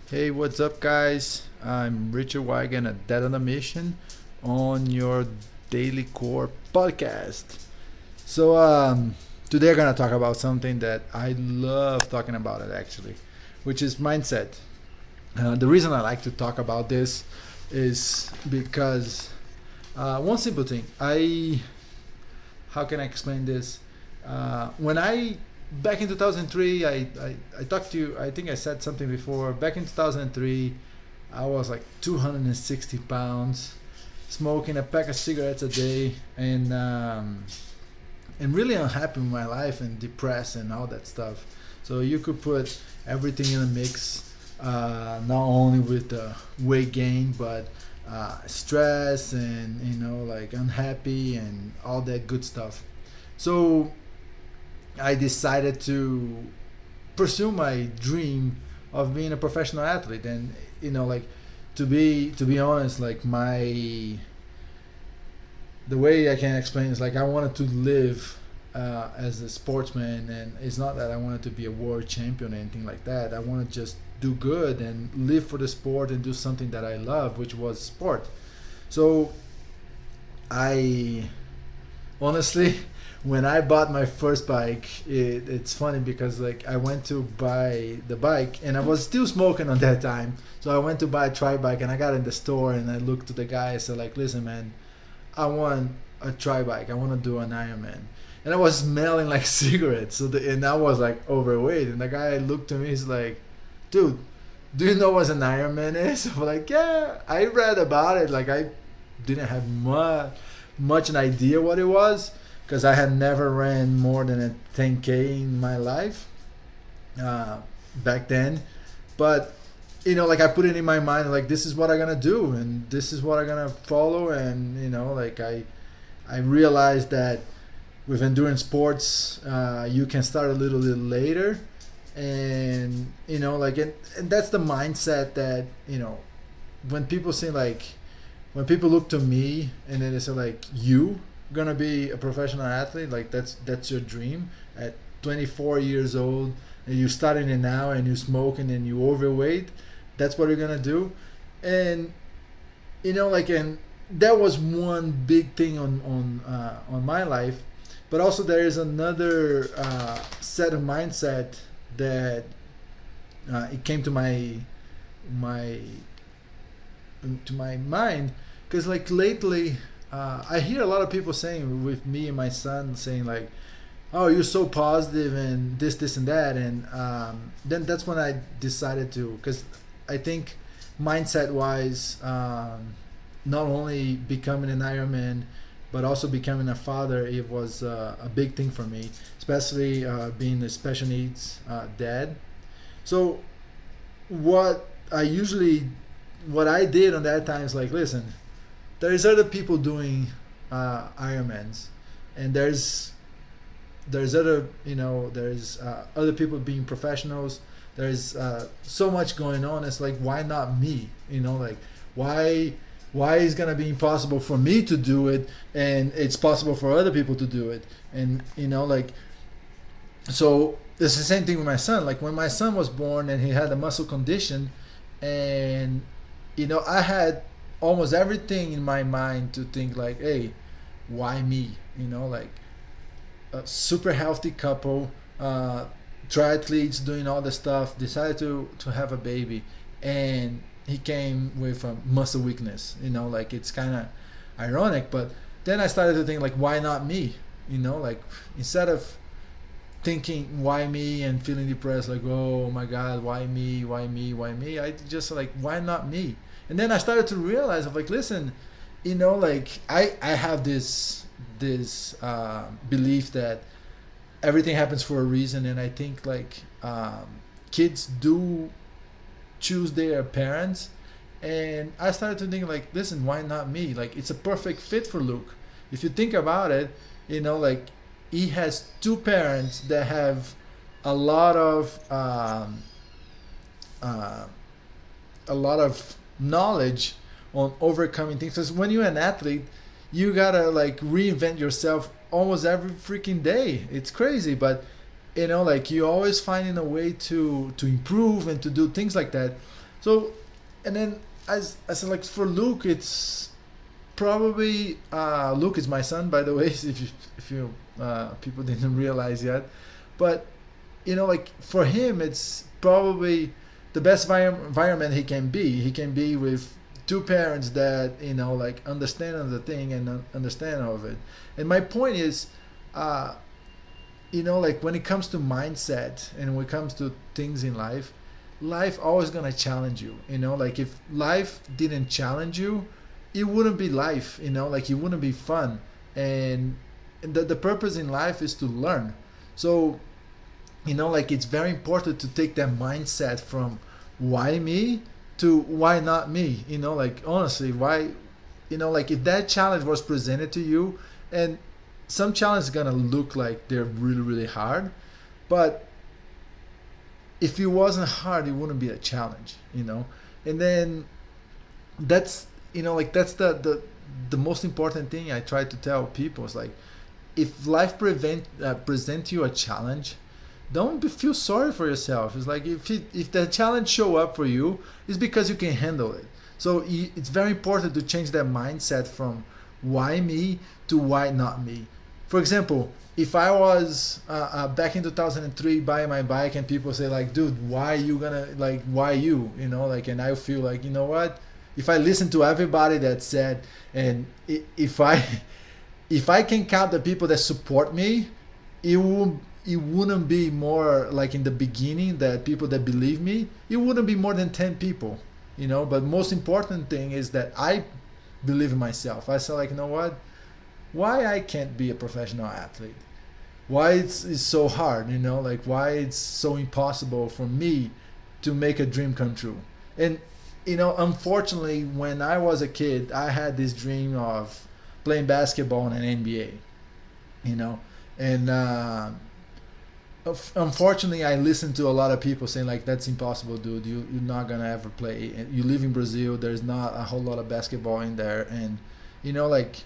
Hey, what's up, guys? I'm Richard Wygand at Dead on a Mission on your Daily Core podcast. So, today I'm gonna talk about something that I love talking about it actually, which is mindset. The reason I like to talk about this is because one simple thing. How can I explain this? When I back in 2003, I talked to you. I think I said something before. Back in 2003, I was like 260 pounds, smoking a pack of cigarettes a day, and really unhappy with my life and depressed and all that stuff. So you could put everything in a mix, not only with the weight gain, but stress and like unhappy and all that good stuff. So I decided to pursue my dream of being a professional athlete, and like to be honest, like my the way I can explain is like I wanted to live as a sportsman, and it's not that I wanted to be a world champion or anything like that. I want to just do good and live for the sport and do something that I love, which was sport. So I honestly, when I bought my first bike, it's funny because like I went to buy the bike and I was still smoking on that time. So I went to buy a tri bike and I got in the store and I looked to the guy. I said like, listen, man, I want a tri bike. I want to do an Ironman. And I was smelling like cigarettes. And I was like overweight. And the guy looked to me. He's like, dude, do you know what an Ironman is? I'm like, yeah, I read about it. Like I didn't have much an idea what it was because I had never ran more than a 10K in my life back then. But like I put it in my mind, like this is what I'm gonna do, and this is what I'm gonna follow, and like I realized that with endurance sports, you can start a little bit later, and and that's the mindset that when people say like when people look to me and then they say like you gonna be a professional athlete, like that's your dream at 24 years old, and you're starting it now and you're smoking and you overweight, that's what you're gonna do. And and that was one big thing on my life. But also there is another set of mindset that it came my to my mind, because like lately I hear a lot of people saying with me and my son saying like, oh, you're so positive and this and that. And then that's when I decided to, because I think mindset wise, not only becoming an Ironman but also becoming a father, it was a big thing for me, especially being a special needs dad. So what what I did on that time is like, listen, there's other people doing Ironmans, and there's other there's other people being professionals. There's so much going on. It's like, why not me? Like why is gonna be impossible for me to do it, and it's possible for other people to do it? And like, so it's the same thing with my son. Like when my son was born and he had a muscle condition, and I had almost everything in my mind to think like, hey, why me? Like a super healthy couple, triathletes doing all the stuff, decided to have a baby, and he came with a muscle weakness. Like it's kind of ironic, but then I started to think like, why not me? Like instead of thinking why me and feeling depressed like, oh my god, why me, I just like, why not me? And then I started to realize of like, listen, like I have this belief that everything happens for a reason. And I think like kids do choose their parents, and I started to think like, listen, why not me? Like it's a perfect fit for Luke. If you think about it, like he has two parents that have a lot of knowledge on overcoming things. Because when you're an athlete, you gotta like reinvent yourself almost every freaking day. It's crazy, but like you always finding a way to improve and to do things like that. So, and then as like for Luke, it's probably Luke is my son, by the way. If you people didn't realize yet, but like for him, it's probably the best environment he can be. He can be with two parents that like understand the thing and understand all of it. And my point is, like when it comes to mindset and when it comes to things in life always gonna challenge you. Like if life didn't challenge you, it wouldn't be life. Like it wouldn't be fun. And the purpose in life is to learn. So like it's very important to take that mindset from why me to why not me. Like honestly, why, like if that challenge was presented to you, and some challenges gonna look like they're really really hard, but if it wasn't hard, it wouldn't be a challenge. And then that's like that's the most important thing I try to tell people is like, if life present you a challenge, don't feel sorry for yourself. It's like if the challenge show up for you, it's because you can handle it. So it's very important to change that mindset from why me to why not me. For example, if I was back in 2003 buying my bike and people say like, dude, why you gonna, like, why you, like, and I feel like, you know what, if I listen to everybody that said, and if I can count the people that support me, it wouldn't be more like in the beginning that people that believe me, it wouldn't be more than 10 people, but most important thing is that I believe in myself. I said like, you know what, why I can't be a professional athlete? Why it's so hard, like why it's so impossible for me to make a dream come true? And unfortunately, when I was a kid, I had this dream of playing basketball in an NBA, and unfortunately, I listened to a lot of people saying like, that's impossible, dude. You're not gonna ever play. You live in Brazil. There's not a whole lot of basketball in there, and like,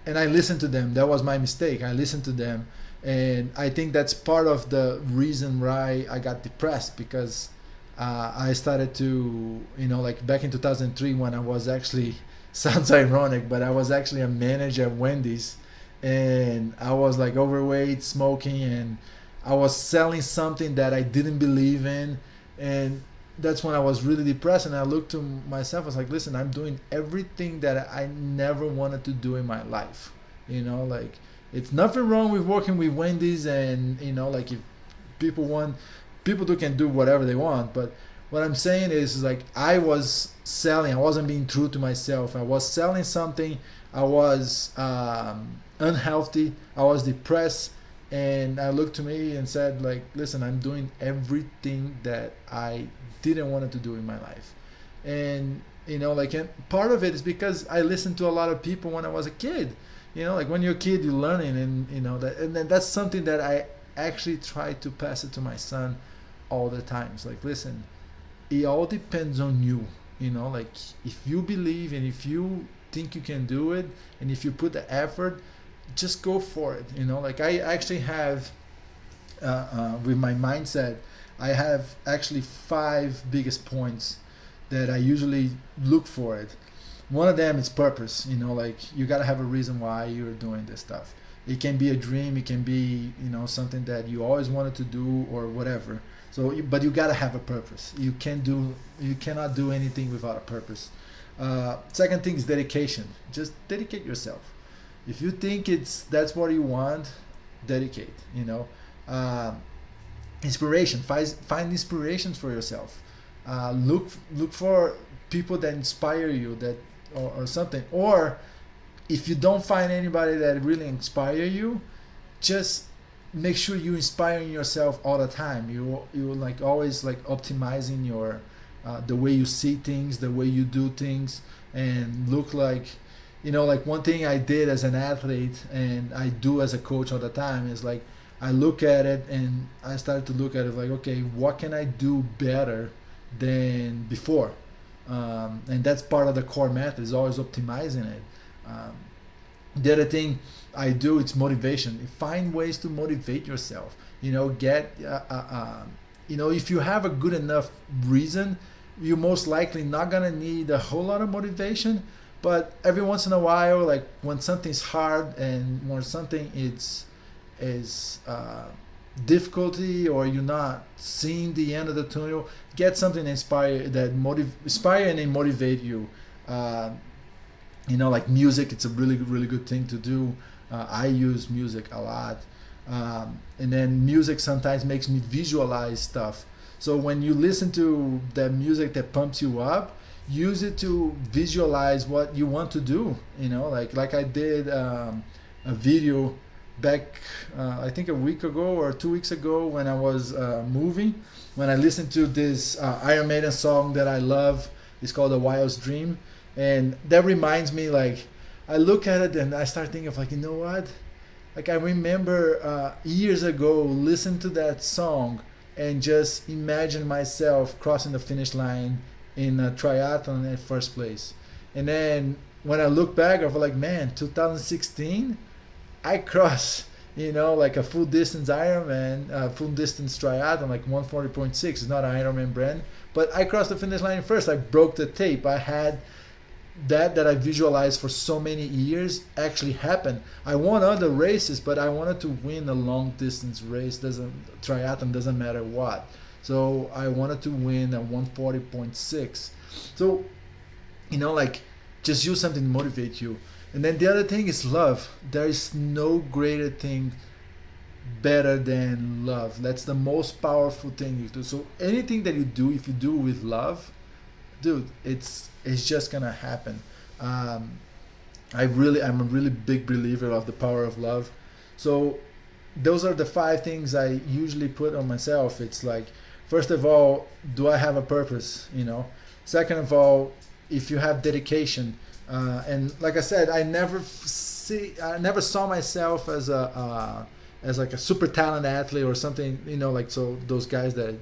and I listened to them. That was my mistake. I listened to them, and I think that's part of the reason why I got depressed, because I started to, like back in 2003 when I was actually, sounds ironic, but I was actually a manager at Wendy's, and I was like overweight, smoking, and I was selling something that I didn't believe in. And that's when I was really depressed, and I looked to myself, I was like, listen, I'm doing everything that I never wanted to do in my life. Like it's nothing wrong with working with Wendy's, and like if people can do whatever they want, but what I'm saying is like, I was selling, I wasn't being true to myself. I was selling something, I was unhealthy, I was depressed, and I looked to me and said like, listen, I'm doing everything that I didn't want to do in my life. And like, and part of it is because I listened to a lot of people when I was a kid. Like when you're a kid, you're learning, and that, and then that's something that I actually try to pass it to my son all the time. It's like, listen, it all depends on you. Like if you believe and if you think you can do it, and if you put the effort, just go for it. Like I actually have with my mindset, I have actually 5 biggest points that I usually look for it. One of them is purpose. Like you gotta have a reason why you're doing this stuff. It can be a dream, it can be something that you always wanted to do or whatever. So, but you gotta have a purpose. You cannot do anything without a purpose. Second thing is dedication. Just dedicate yourself. If you think that's what you want, dedicate. Inspiration. Find inspirations for yourself. Look for people that inspire you, that or something. Or if you don't find anybody that really inspire you, just make sure you inspiring yourself all the time. You like always like optimizing your the way you see things, the way you do things, and look like, like one thing I did as an athlete and I do as a coach all the time is like, I look at it and I started to look at it like, okay, what can I do better than before? And that's part of the core method, is always optimizing it. The other thing I do, it's motivation. Find ways to motivate yourself. Get if you have a good enough reason, you most likely not gonna need a whole lot of motivation, but every once in a while, like when something's hard and when something is difficulty, or you're not seeing the end of the tunnel, get something inspire and motivate you. uh, like music, it's a really really good thing to do. I use music a lot. And then music sometimes makes me visualize stuff. So when you listen to that music that pumps you up, use it to visualize what you want to do. Like I did a video back, I think a week ago or 2 weeks ago, when I was moving, when I listened to this Iron Maiden song that I love. It's called A Wild's Dream. And that reminds me, like, I look at it and I start thinking of, like, you know what? Like, I remember years ago listening to that song and just imagine myself crossing the finish line in a triathlon at first place. And then when I look back, I was like, man, 2016, I crossed, like a full distance Ironman, full distance triathlon, like 140.6. It's not an Ironman brand, but I crossed the finish line first. I broke the tape. I had that I visualized for so many years actually happen. I won other races, but I wanted to win a long distance race. Triathlon doesn't matter what. So I wanted to win at 140.6. So, like, just use something to motivate you. And then the other thing is love. There is no greater thing better than love. That's the most powerful thing you do. So anything that you do, if you do with love, dude, it's just gonna happen. I'm a really big believer of the power of love. So those are the 5 things I usually put on myself. It's like, first of all, do I have a purpose? Second of all, if you have dedication, and like I said, I never saw myself as like a super talented athlete or something. Like, so those guys that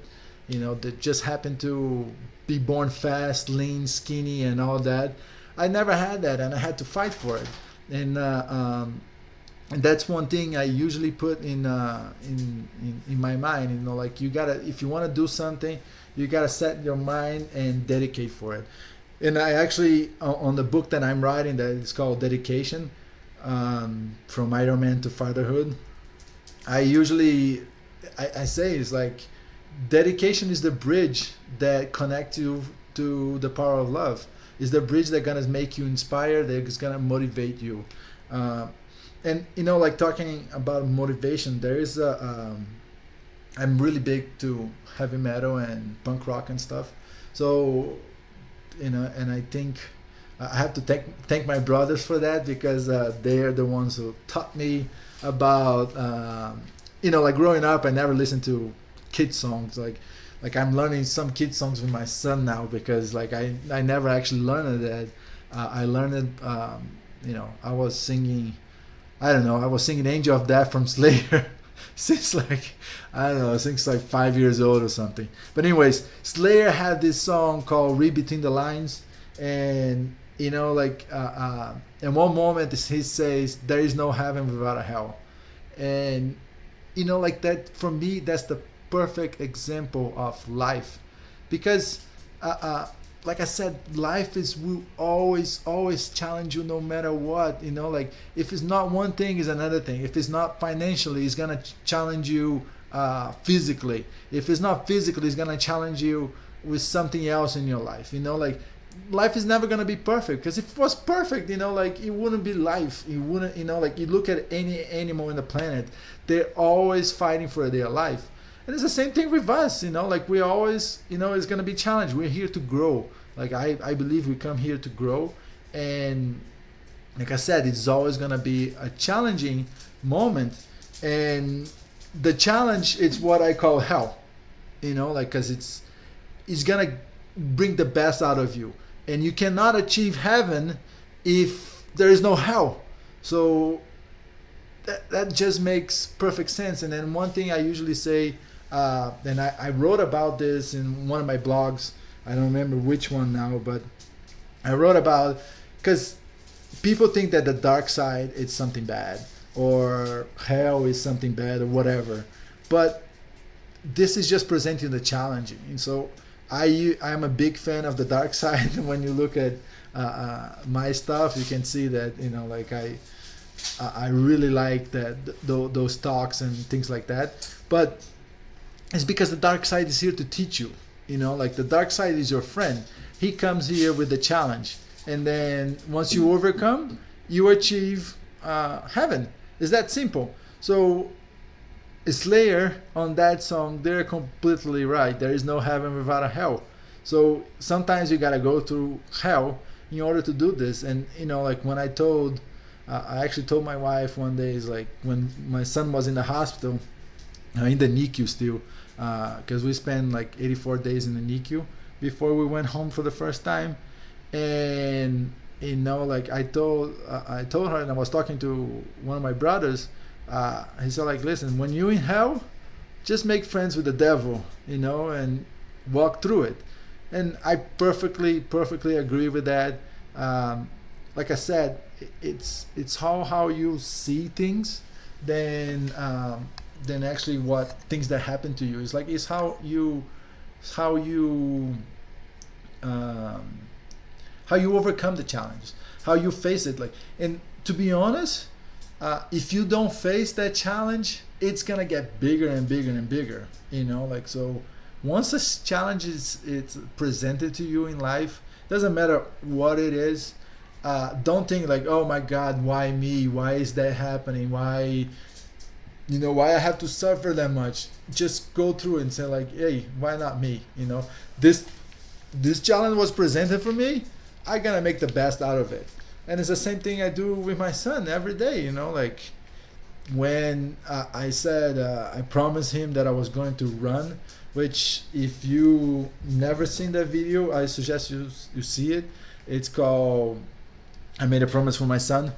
that just happen to be born fast, lean, skinny, and all that. I never had that, and I had to fight for it. And that's one thing I usually put in my mind. Like, you gotta, if you want to do something, you gotta set your mind and dedicate for it. And I actually, on the book that I'm writing, that is called Dedication, from Ironman to Fatherhood, I say it's like, dedication is the bridge that connects you to the power of love. Is the bridge that's gonna make you inspired, that is gonna motivate you. And like, talking about motivation, there is I'm really big to heavy metal and punk rock and stuff. So and I think I have to thank my brothers for that, because they are the ones who taught me about like, growing up, I never listened to kid songs. Like I'm learning some kid songs with my son now, because like I never actually learned that. I learned it, I was singing Angel of Death from Slayer since like 5 years old or something. But anyways, Slayer had this song called Read Between the Lines, and in one moment he says, there is no heaven without a hell. And like, that, for me, that's the perfect example of life, because like I said, life will always challenge you, no matter what. Like, if it's not one thing, it's another thing. If it's not financially, it's gonna challenge you physically. If it's not physically, it's gonna challenge you with something else in your life. Like, life is never gonna be perfect, because if it was perfect, like, it wouldn't be life. It wouldn't, like, you look at any animal on the planet, they're always fighting for their life. And it's the same thing with us, like, we always, it's going to be challenged. We're here to grow. Like, I believe we come here to grow. And like I said, it's always going to be a challenging moment. And the challenge is what I call hell, like, because it's going to bring the best out of you. And you cannot achieve heaven if there is no hell. So that just makes perfect sense. And then one thing I usually say, and I wrote about this in one of my blogs. I don't remember which one now, but I wrote about, because people think that the dark side is something bad, or hell is something bad, or whatever. But this is just presenting the challenging. And so I am a big fan of the dark side. When you look at my stuff, you can see that, you know, like I really like that those talks and things like that. But it's because the dark side is here to teach you. You know, like the dark side is your friend. He comes here with the challenge, and then once you overcome, you achieve heaven. It's that simple. So Slayer on that song, they're completely right. There is no heaven without a hell. So sometimes you gotta go through hell in order to do this. And you know, like when I actually told my wife one day, is like when my son was in the hospital, in the NICU still, because we spent like 84 days in the NICU before we went home for the first time. And you know, like I told her, and I was talking to one of my brothers. He said, like, listen, when you're in hell, just make friends with the devil, you know, and walk through it. And I perfectly agree with that. Like I said, it's how you see things than actually what things that happen to you. It's like it's how you overcome the challenge, how you face it. Like, and to be honest, if you don't face that challenge, it's gonna get bigger and bigger and bigger. You know, like, so once this challenge it's presented to you in life, doesn't matter what it is. Don't think like, oh my God, why me? Why is that happening? Why, you know, why I have to suffer that much? Just go through it and say like, hey, why not me? You know, this challenge was presented for me. I gotta make the best out of it. And it's the same thing I do with my son every day. You know, like when I said I promised him that I was going to run, which if you never seen that video, I suggest you see it. It's called I Made a Promise for My Son.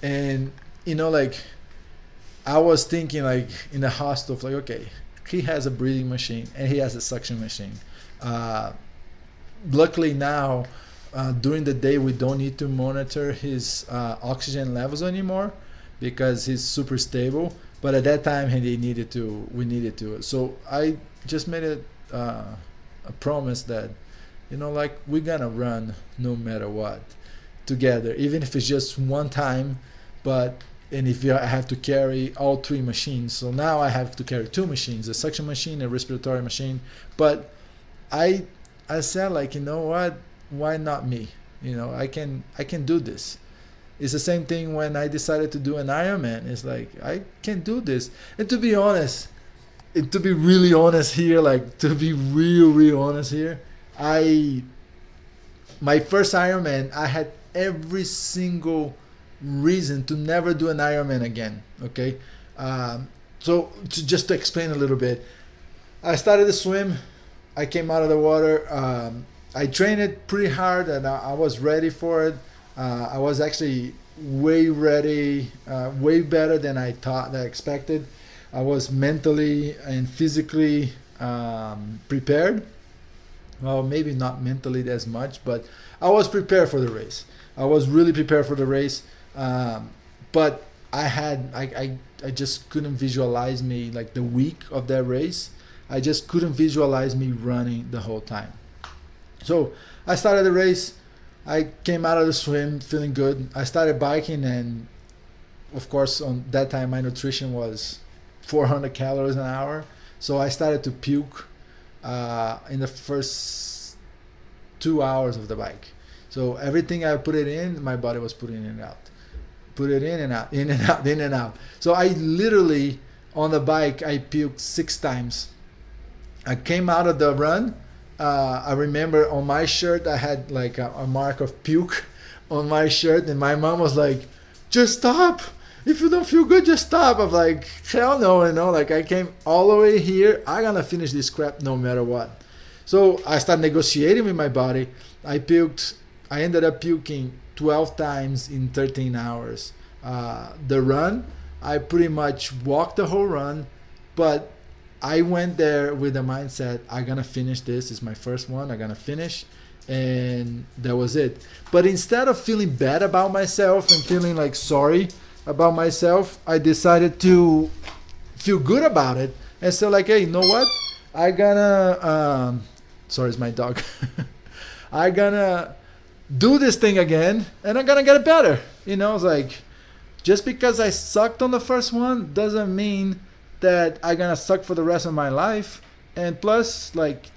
And you know, like I was thinking like in the hospital, like, okay, he has a breathing machine and he has a suction machine. Luckily now, during the day we don't need to monitor his oxygen levels anymore because he's super stable. But at that time we needed to. So I just made a promise that, you know, like we're gonna run no matter what together, even if it's just one time. But and if I have to carry all three machines, so now I have to carry two machines, a suction machine, a respiratory machine. But I said, like, you know what, why not me? You know, I can do this. It's the same thing when I decided to do an Ironman. It's like, I can do this. And to be honest, to be really honest here, like to be real honest here, my first Ironman, I had every single reason to never do an Ironman again. Okay, so just to explain a little bit, I started to swim. I came out of the water. I trained it pretty hard, and I was ready for it. I was actually way ready, way better than I expected. I was mentally and physically prepared. Well, maybe not mentally as much, but I was prepared for the race. I was really prepared for the race. But I just couldn't visualize me, like the week of that race. I just couldn't visualize me running the whole time. So I started the race. I came out of the swim feeling good. I started biking, and of course on that time my nutrition was 400 calories an hour. So I started to puke in the first 2 hours of the bike. So everything I put it in, my body was putting it out. Put it in and out, in and out, in and out. So I literally, on the bike, I puked 6 times. I came out of the run. I remember on my shirt, I had like a mark of puke on my shirt. And my mom was like, just stop. If you don't feel good, just stop. I'm like, hell no, you know, like I came all the way here. I'm going to finish this crap no matter what. So I started negotiating with my body. I ended up puking 12 times in 13 hours. The run, I pretty much walked the whole run, but I went there with the mindset, I'm gonna finish this. It's my first one, I'm gonna finish, and that was it. But instead of feeling bad about myself and feeling like sorry about myself, I decided to feel good about it and say like, hey, you know what? I'm gonna sorry, it's my dog. I gonna do this thing again, and I'm gonna get it better. It's like, just because I sucked on the first one doesn't mean that I'm gonna suck for the rest of my life. And plus, like,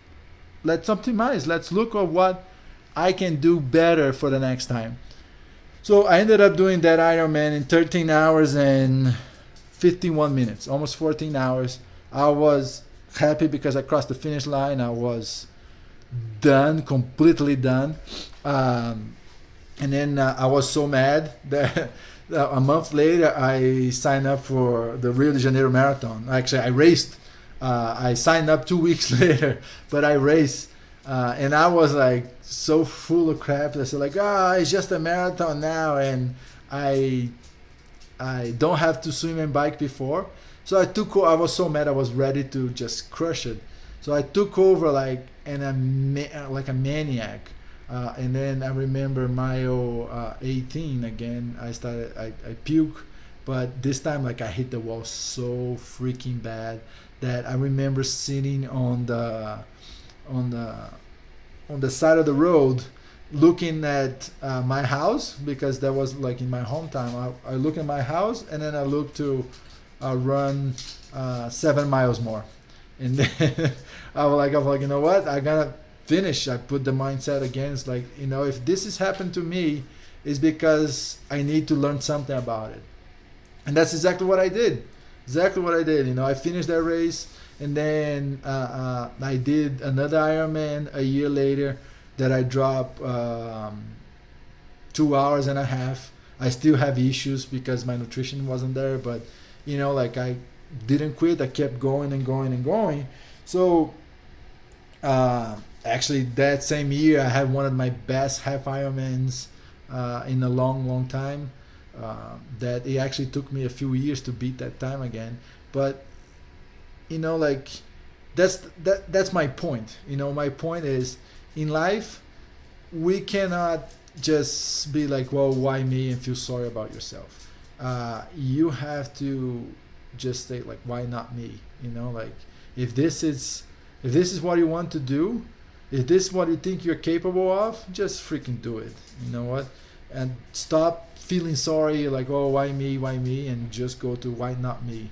let's optimize. Let's look at what I can do better for the next time. So I ended up doing that Ironman in 13 hours and 51 minutes, almost 14 hours. I was happy because I crossed the finish line. I was done, completely done. And then I was so mad that a month later I signed up for the Rio de Janeiro Marathon. Actually, I raced. I signed up 2 weeks later, but I raced. And I was like so full of crap. I said like, it's just a marathon now, and I don't have to swim and bike before. So I was so mad. I was ready to just crush it. So I took over like a maniac. And then I remember mile 18 again. I puke, but this time like I hit the wall so freaking bad that I remember sitting on the side of the road looking at my house, because that was like in my hometown. I look at my house, and then I look to run 7 miles more, and then I was like, you know what, I gotta finish. I put the mindset again. It's like, if this has happened to me, it's because I need to learn something about it. And that's exactly what I did. I finished that race, and then I did another Ironman a year later that I dropped 2 hours and a half. I still have issues because my nutrition wasn't there, but like I didn't quit. I kept going and going and going. So actually that same year I had one of my best half Ironmans in a long time. That it actually took me a few years to beat that time again. But like that's my point. My point is, in life we cannot just be like, well, why me, and feel sorry about yourself. You have to just say like, why not me? Like, if this is what you want to do, if this is what you think you're capable of, just freaking do it. You know what? And stop feeling sorry, like, oh, why me, and just go to why not me.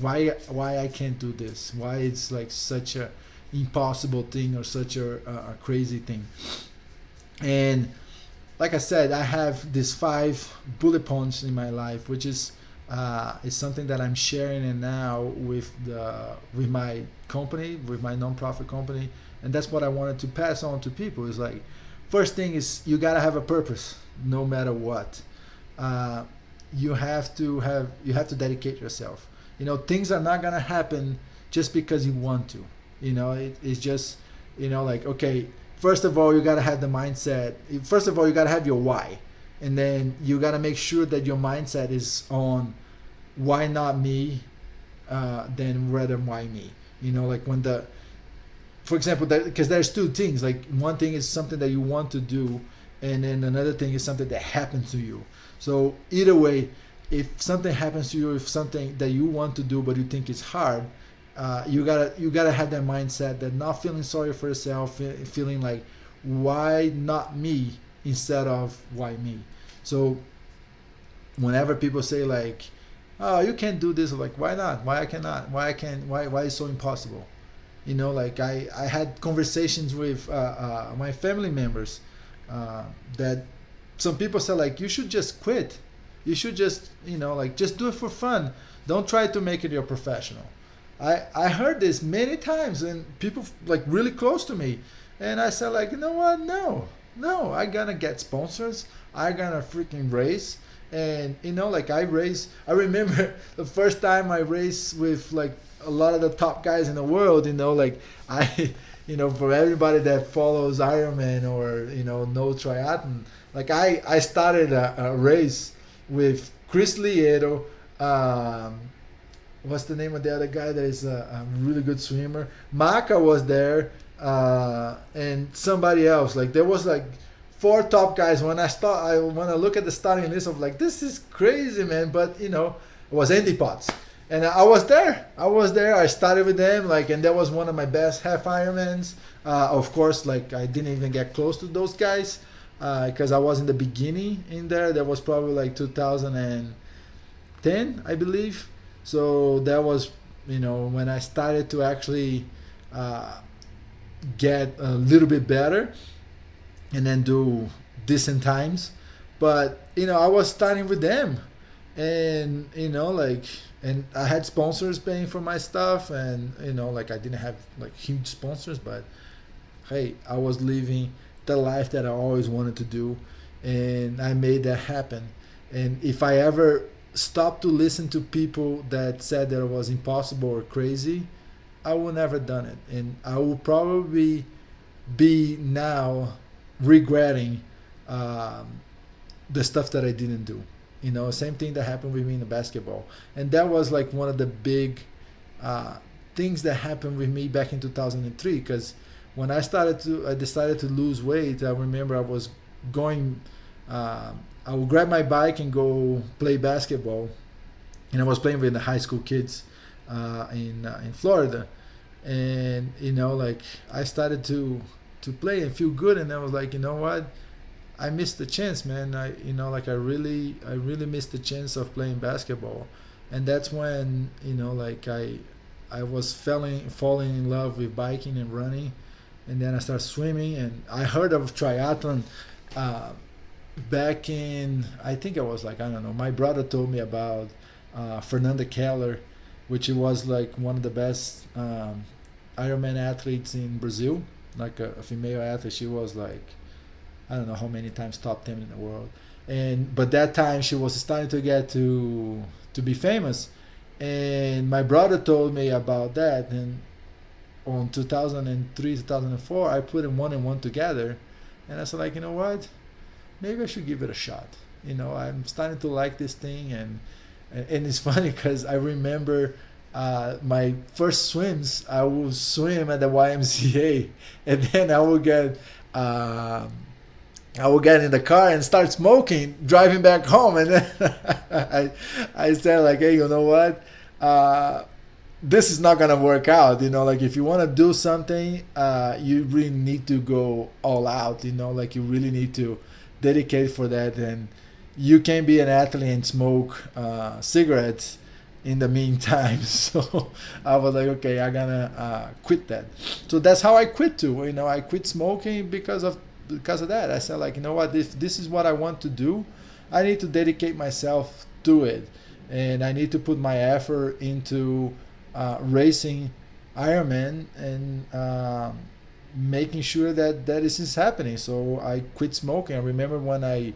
Why I can't do this? Why it's like such a impossible thing, or such a crazy thing. And like I said, I have these 5 bullet points in my life, which is something that I'm sharing it now with my company, with my nonprofit company, and that's what I wanted to pass on to people. Is like, first thing is, you gotta have a purpose, no matter what. You have to dedicate yourself. Things are not gonna happen just because you want to. It's just, like, okay, first of all, you gotta have the mindset. First of all, you gotta have your why, and then you gotta make sure that your mindset is on why not me, then rather why me. Like for example, because there's 2 things. Like, one thing is something that you want to do, and then another thing is something that happens to you. So either way, if something happens to you, if something that you want to do but you think it's hard, you gotta have that mindset, that not feeling sorry for yourself, feeling like, why not me, instead of why me. So whenever people say like, oh, you can't do this, like, why not? Why I cannot? Why I can't? Why is so impossible? Like I had conversations with my family members that some people said like, you should just quit. You should just, like, just do it for fun. Don't try to make it your professional. I heard this many times, and people like really close to me, and I said like, you know what? No, I gonna get sponsors. I gonna freaking race. And like I remember the first time I raced with like a lot of the top guys in the world. Like I, for everybody that follows Ironman or know triathlon, like I started a race with Chris Lieto. What's the name of the other guy that is a really good swimmer? Maka was there, and somebody else. Like there was like 4 top guys. When I look at the starting list of like, this is crazy, man. But it was Andy Potts, And I was there. I was there. I started with them, like, and that was one of my best half Ironmans. Of course, like I didn't even get close to those guys because I was in the beginning in there. That was probably like 2010, I believe. So that was, when I started to actually uh, get a little bit better and then do decent times. But I was starting with them, and like, and I had sponsors paying for my stuff, and like I didn't have like huge sponsors, but hey, I was living the life that I always wanted to do, and I made that happen. And if I ever stopped to listen to people that said that it was impossible or crazy, I would never done it, and I will probably be now regretting the stuff that I didn't do. Same thing that happened with me in the basketball, and that was like one of the big things that happened with me back in 2003. Because when I decided to lose weight, I remember I was going. I would grab my bike and go play basketball, and I was playing with the high school kids in Florida, and like I started to play and feel good, and I was like, you know what, I missed the chance, man. Like I really missed the chance of playing basketball, and that's when like I was falling in love with biking and running, and then I started swimming, and I heard of triathlon back in, I think I was like, I don't know. My brother told me about Fernanda Keller, which was like one of the best Ironman athletes in Brazil, like a female athlete. She was like, I don't know how many times top 10 in the world, but that time she was starting to get to be famous, and my brother told me about that. And on 2003 2004 I put in one and one together, and I said, like, you know what, maybe I should give it a shot. I'm starting to like this thing, and it's funny because I remember my first swims. I would swim at the YMCA, and then I would get in the car and start smoking, driving back home, and then I said, like, hey, you know what? This is not gonna work out. Like if you want to do something, you really need to go all out. Like you really need to dedicate for that, and you can be an athlete and smoke cigarettes in the meantime. So I was like, okay, I'm gonna quit that. So that's how I quit too. I quit smoking because of that. I said, like, you know what, if this is what I want to do, I need to dedicate myself to it, and I need to put my effort into racing Ironman and making sure that this is happening. So I quit smoking. I remember when I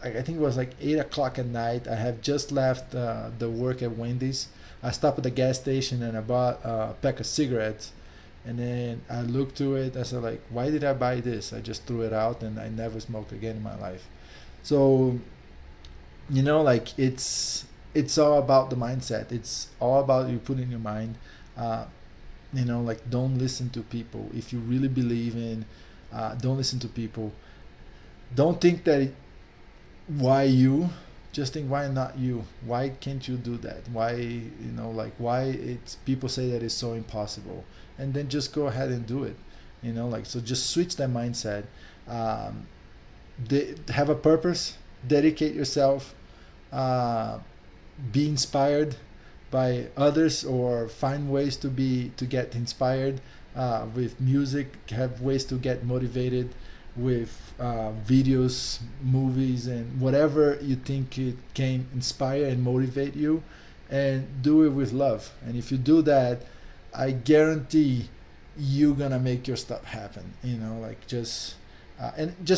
think it was like 8 o'clock at night. I have just left the work at Wendy's. I stopped at the gas station and I bought a pack of cigarettes. And then I looked to it. I said, like, why did I buy this? I just threw it out, and I never smoked again in my life. So, like it's all about the mindset. It's all about you putting in your mind. Like, don't listen to people. If you really believe in, don't listen to people. Don't think that why you. Just think, why not you? Why can't you do that? Why, like, why it's people say that it's so impossible, and then just go ahead and do it. Like, so just switch that mindset. Have a purpose. Dedicate yourself. Be inspired by others, or find ways to get inspired with music. Have ways to get motivated with videos, movies, and whatever you think it can inspire and motivate you, and do it with love. And if you do that, I guarantee you're gonna make your stuff happen. Like just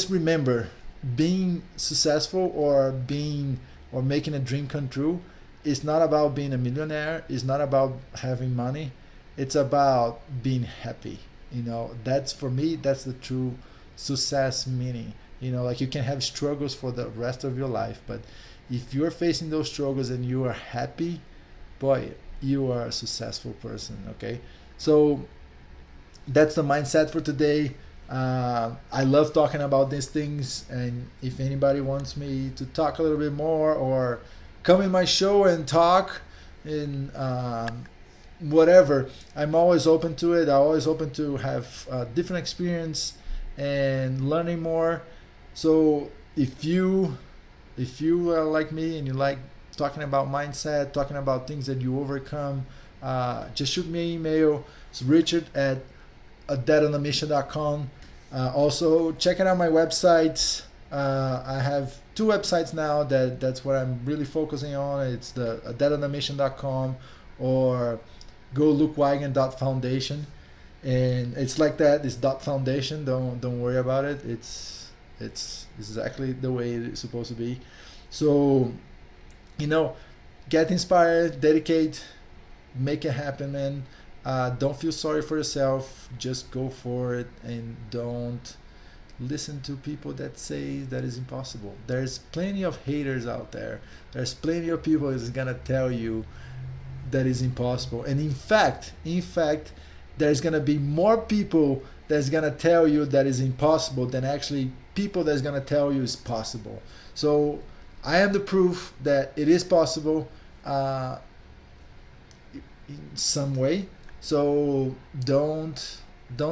remember, being successful or making a dream come true is not about being a millionaire. It's not about having money. It's about being happy. That's, for me, that's the true success meaning. Like, you can have struggles for the rest of your life, but if you're facing those struggles and you are happy, boy, you are a successful person. Okay, so that's the mindset for today. I love talking about these things, and if anybody wants me to talk a little bit more or come in my show and talk, in whatever. I'm always open to it. I'm always open to have different experience and learning more. So if you are like me and you like talking about mindset, talking about things that you overcome, just shoot me an email. It's Richard at deadonamission.com. Also, checking out my websites. I have two websites now that's what I'm really focusing on. It's the deadonamission.com or go look Wygand.foundation, and it's like that. It's .foundation. Don't worry about it. It's exactly the way it's supposed to be. So, get inspired, dedicate, make it happen, man. Don't feel sorry for yourself. Just go for it, and don't listen to people that say that is impossible. There's plenty of haters out there. There's plenty of people that's gonna tell you that is impossible. And in fact, there's gonna be more people that's gonna tell you that is impossible than actually people that's gonna tell you it's possible. So I am the proof that it is possible in some way. So don't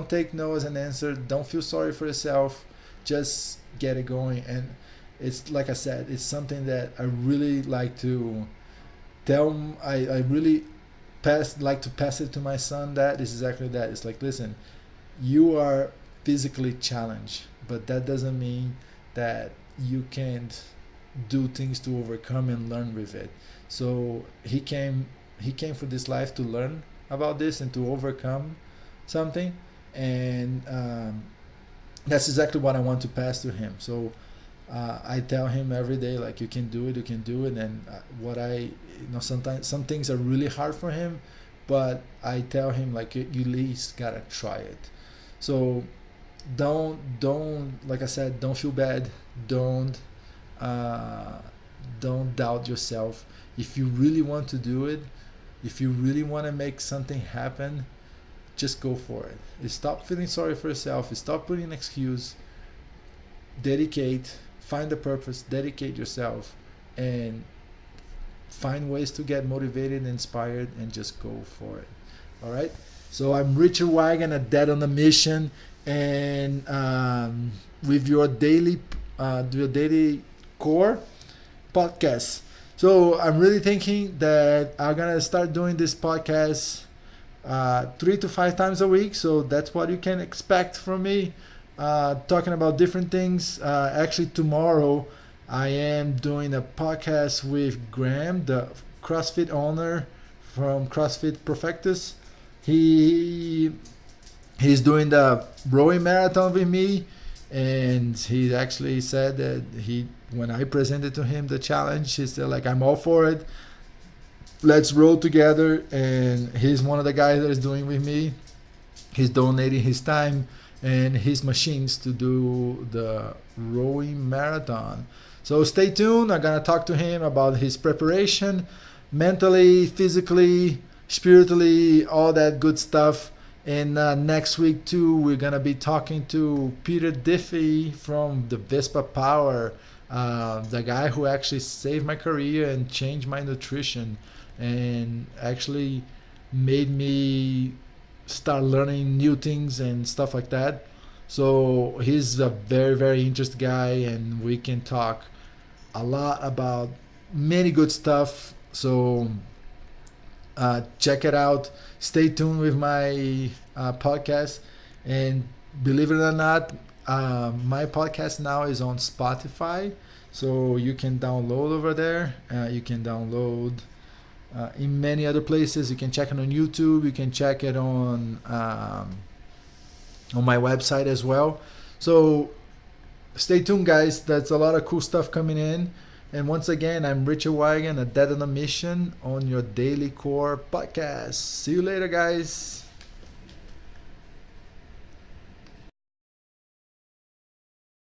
take no as an answer. Don't feel sorry for yourself. Just get it going. And it's like I said, it's something that I really like to tell. I really like to pass it to my son. That is exactly that. It's like, listen, you are physically challenged, but that doesn't mean that you can't do things to overcome and learn with it. So he came for this life to learn about this and to overcome something, and that's exactly what I want to pass to him. So I tell him every day, like, you can do it, and what I, sometimes some things are really hard for him, but I tell him, like, you at least gotta try it. So don't like I said, don't feel bad, don't doubt yourself. If you really want to do it, if you really want to make something happen, just go for it. Stop feeling sorry for yourself. Stop putting an excuse. Dedicate. Find a purpose. Dedicate yourself, and find ways to get motivated and inspired, and just go for it. All right. So I'm Richard Wygand at Dead on a Mission, and with your daily core podcast. So I'm really thinking that I'm gonna start doing this podcast 3 to 5 times a week. So that's what you can expect from me, talking about different things. Actually, tomorrow I am doing a podcast with Graham, the CrossFit owner from CrossFit Perfectus. He's doing the rowing marathon with me, and he actually said that when I presented to him the challenge, he said, like, I'm all for it. Let's roll together. And he's one of the guys that is doing with me. He's donating his time and his machines to do the rowing marathon. So stay tuned. I'm gonna talk to him about his preparation, mentally, physically, spiritually, all that good stuff. And next week too, we're gonna be talking to Peter Diffie from the Vespa Power, the guy who actually saved my career and changed my nutrition, and actually made me start learning new things and stuff like that. So he's a very, very interesting guy, and we can talk a lot about many good stuff. So check it out. Stay tuned with my podcast, and believe it or not, my podcast now is on Spotify, so you can download over there. You can download in many other places. You can check it on YouTube. You can check it on my website as well. So stay tuned, guys. That's a lot of cool stuff coming in. And once again, I'm Richard Wygand, a Dead on a Mission, on your Daily Core podcast. See you later, guys.